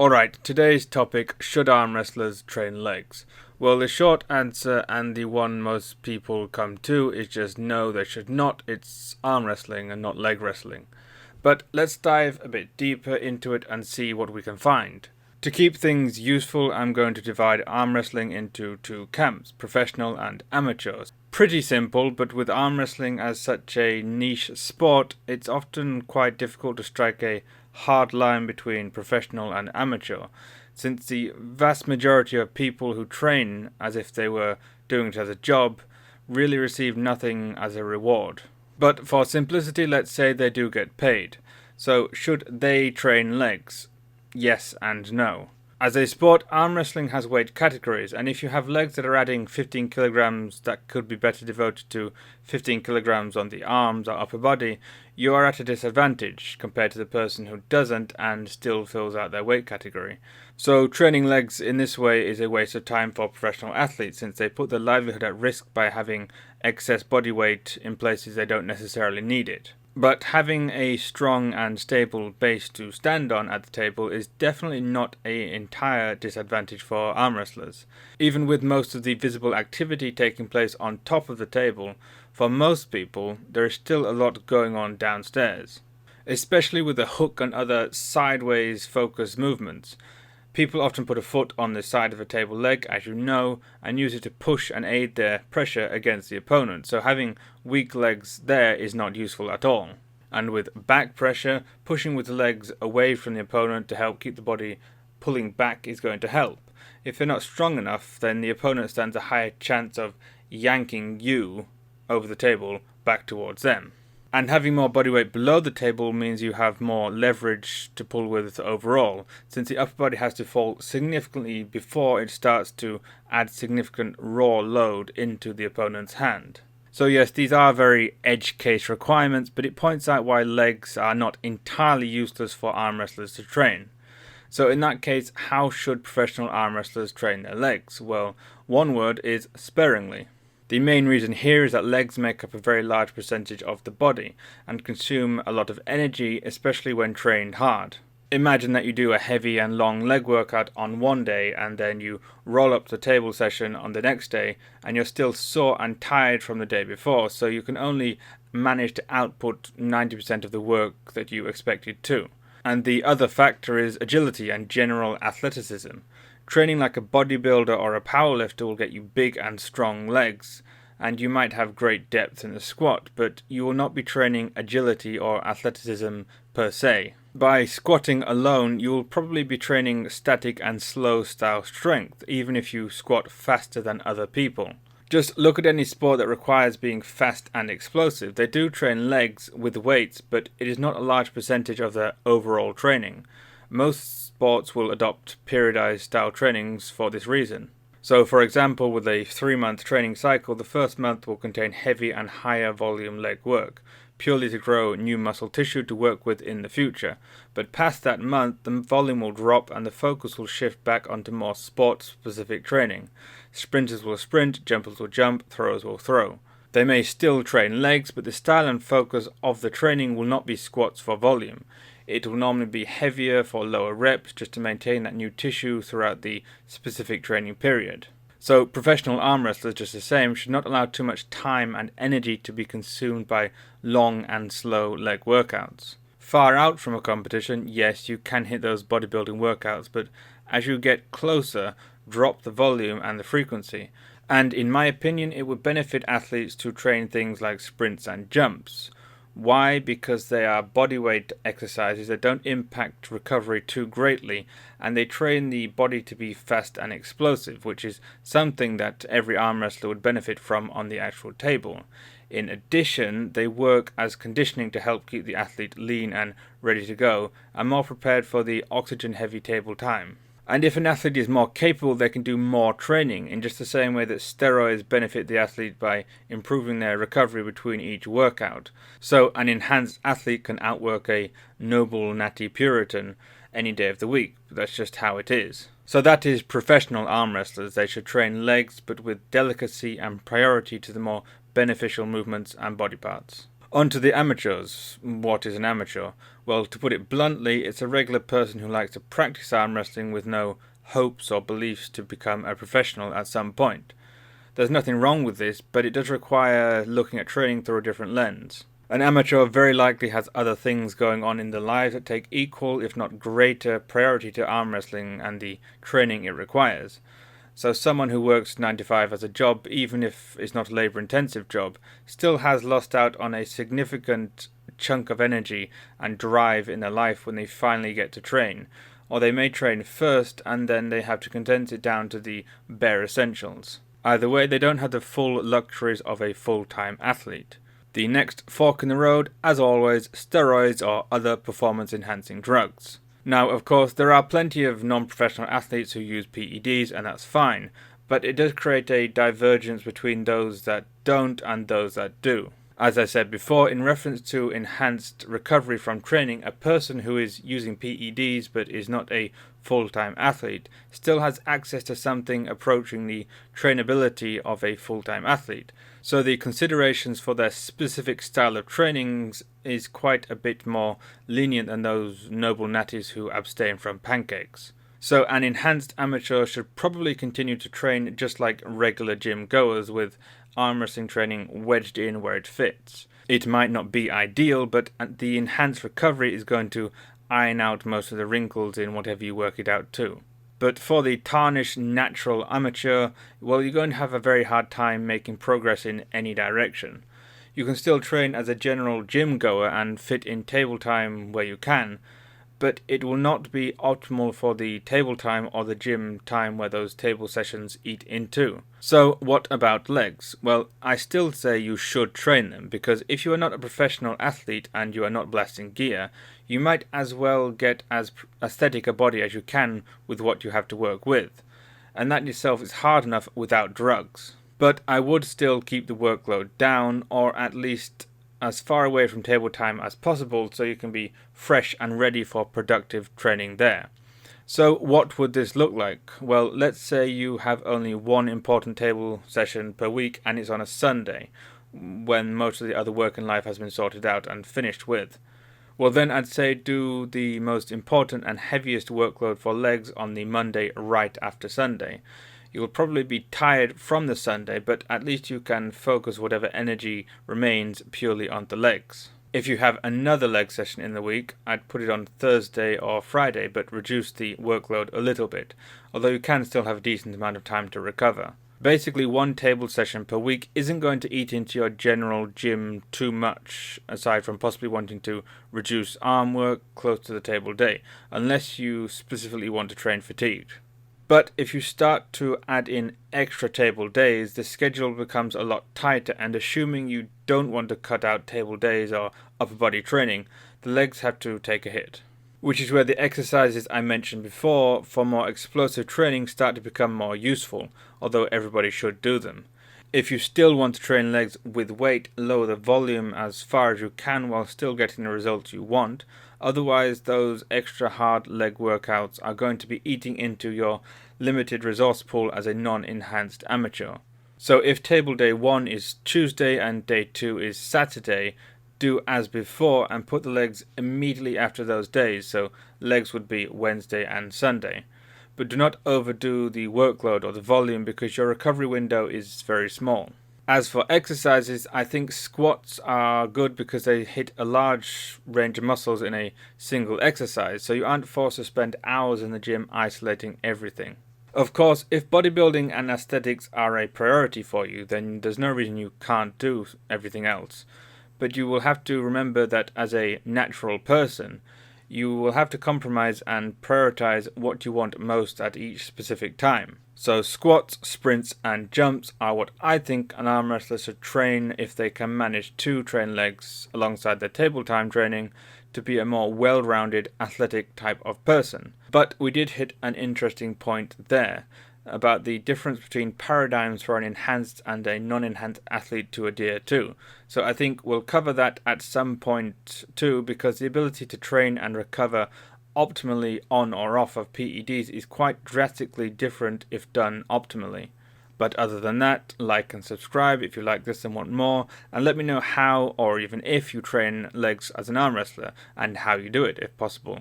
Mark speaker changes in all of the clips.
Speaker 1: Alright, today's topic, should arm wrestlers train legs? Well, the short answer, and the one most people come to, is just no, they should not. It's arm wrestling and not leg wrestling. But let's dive a bit deeper into it and see what we can find. To keep things useful, I'm going to divide arm wrestling into two camps, professional and amateurs. Pretty simple, but with arm wrestling as such a niche sport, it's often quite difficult to strike a hard line between professional and amateur, since the vast majority of people who train as if they were doing it as a job really receive nothing as a reward. But for simplicity, let's say they do get paid. So should they train legs? Yes and no. As a sport, arm wrestling has weight categories, and if you have legs that are adding 15 kilograms that could be better devoted to 15 kilograms on the arms or upper body, you are at a disadvantage compared to the person who doesn't and still fills out their weight category. So training legs in this way is a waste of time for professional athletes, since they put their livelihood at risk by having excess body weight in places they don't necessarily need it. But having a strong and stable base to stand on at the table is definitely not an entire disadvantage for arm wrestlers. Even with most of the visible activity taking place on top of the table, for most people there is still a lot going on downstairs, especially with the hook and other sideways focused movements. People often put a foot on the side of a table leg, as you know, and use it to push and aid their pressure against the opponent, so having weak legs there is not useful at all. And with back pressure, pushing with the legs away from the opponent to help keep the body pulling back is going to help. If they're not strong enough, then the opponent stands a higher chance of yanking you over the table back towards them. And having more body weight below the table means you have more leverage to pull with overall, since the upper body has to fall significantly before it starts to add significant raw load into the opponent's hand. So yes, these are very edge case requirements, but it points out why legs are not entirely useless for arm wrestlers to train. So in that case, how should professional arm wrestlers train their legs? Well, one word is sparingly. The main reason here is that legs make up a very large percentage of the body and consume a lot of energy, especially when trained hard. Imagine that you do a heavy and long leg workout on one day and then you roll up the table session on the next day and you're still sore and tired from the day before, so you can only manage to output 90% of the work that you expected to. And the other factor is agility and general athleticism. Training like a bodybuilder or a powerlifter will get you big and strong legs, and you might have great depth in the squat, but you will not be training agility or athleticism per se. By squatting alone, you will probably be training static and slow style strength, even if you squat faster than other people. Just look at any sport that requires being fast and explosive. They do train legs with weights, but it is not a large percentage of their overall training. Most sports will adopt periodized style trainings for this reason. So for example, with a 3-month training cycle, the first month will contain heavy and higher volume leg work, purely to grow new muscle tissue to work with in the future. But past that month, the volume will drop and the focus will shift back onto more sport-specific training. Sprinters will sprint, jumpers will jump, throwers will throw. They may still train legs, but the style and focus of the training will not be squats for volume. It will normally be heavier for lower reps just to maintain that new tissue throughout the specific training period. So professional arm wrestlers, just the same, should not allow too much time and energy to be consumed by long and slow leg workouts. Far out from a competition, yes, you can hit those bodybuilding workouts, but as you get closer, drop the volume and the frequency. And in my opinion, it would benefit athletes to train things like sprints and jumps. Why? Because they are bodyweight exercises that don't impact recovery too greatly, and they train the body to be fast and explosive, which is something that every arm wrestler would benefit from on the actual table. In addition, they work as conditioning to help keep the athlete lean and ready to go, and more prepared for the oxygen-heavy table time. And if an athlete is more capable, they can do more training, in just the same way that steroids benefit the athlete by improving their recovery between each workout. So an enhanced athlete can outwork a noble natty Puritan any day of the week. That's just how it is. So that is professional arm wrestlers. They should train legs, but with delicacy and priority to the more beneficial movements and body parts. On to the amateurs. What is an amateur? Well, to put it bluntly, it's a regular person who likes to practice arm wrestling with no hopes or beliefs to become a professional at some point. There's nothing wrong with this, but it does require looking at training through a different lens. An amateur very likely has other things going on in their lives that take equal, if not greater, priority to arm wrestling and the training it requires. So someone who works 9 to 5 as a job, even if it's not a labour-intensive job, still has lost out on a significant chunk of energy and drive in their life when they finally get to train. Or they may train first and then they have to condense it down to the bare essentials. Either way, they don't have the full luxuries of a full-time athlete. The next fork in the road, as always, steroids or other performance-enhancing drugs. Now, of course, there are plenty of non-professional athletes who use PEDs, and that's fine, but it does create a divergence between those that don't and those that do. As I said before, in reference to enhanced recovery from training, a person who is using PEDs but is not a full-time athlete still has access to something approaching the trainability of a full-time athlete. So the considerations for their specific style of trainings is quite a bit more lenient than those noble natties who abstain from pancakes. So an enhanced amateur should probably continue to train just like regular gym goers, with arm wrestling training wedged in where it fits. It might not be ideal, but the enhanced recovery is going to iron out most of the wrinkles in whatever you work it out to. But for the tarnished natural amateur, well, you're going to have a very hard time making progress in any direction. You can still train as a general gym goer and fit in table time where you can, but it will not be optimal for the table time or the gym time where those table sessions eat into. So what about legs? Well, I still say you should train them, because if you are not a professional athlete and you are not blasting gear, you might as well get as aesthetic a body as you can with what you have to work with. And that in itself is hard enough without drugs. But I would still keep the workload down, or at least as far away from table time as possible, so you can be fresh and ready for productive training there. So what would this look like? Well, let's say you have only one important table session per week and it's on a Sunday, when most of the other work in life has been sorted out and finished with. Well, then I'd say do the most important and heaviest workload for legs on the Monday right after Sunday. You will probably be tired from the Sunday, but at least you can focus whatever energy remains purely on the legs. If you have another leg session in the week, I'd put it on Thursday or Friday, but reduce the workload a little bit, although you can still have a decent amount of time to recover. Basically, one table session per week isn't going to eat into your general gym too much, aside from possibly wanting to reduce arm work close to the table day, unless you specifically want to train fatigued. But if you start to add in extra table days, the schedule becomes a lot tighter, and assuming you don't want to cut out table days or upper body training, the legs have to take a hit. Which is where the exercises I mentioned before for more explosive training start to become more useful, although everybody should do them. If you still want to train legs with weight, lower the volume as far as you can while still getting the results you want. Otherwise, those extra hard leg workouts are going to be eating into your limited resource pool as a non-enhanced amateur. So if table day 1 is Tuesday and day 2 is Saturday, do as before and put the legs immediately after those days, so legs would be Wednesday and Sunday. But do not overdo the workload or the volume, because your recovery window is very small. As for exercises, I think squats are good because they hit a large range of muscles in a single exercise, so you aren't forced to spend hours in the gym isolating everything. Of course, if bodybuilding and aesthetics are a priority for you, then there's no reason you can't do everything else. But you will have to remember that as a natural person, you will have to compromise and prioritize what you want most at each specific time. So squats, sprints and jumps are what I think an arm wrestler should train if they can manage to train legs alongside their table time training to be a more well-rounded athletic type of person. But we did hit an interesting point there about the difference between paradigms for an enhanced and a non-enhanced athlete to adhere to. So I think we'll cover that at some point too, because the ability to train and recover optimally on or off of PEDs is quite drastically different if done optimally. But other than that, like and subscribe if you like this and want more, and let me know how or even if you train legs as an arm wrestler and how you do it if possible.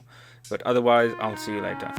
Speaker 1: But otherwise, I'll see you later.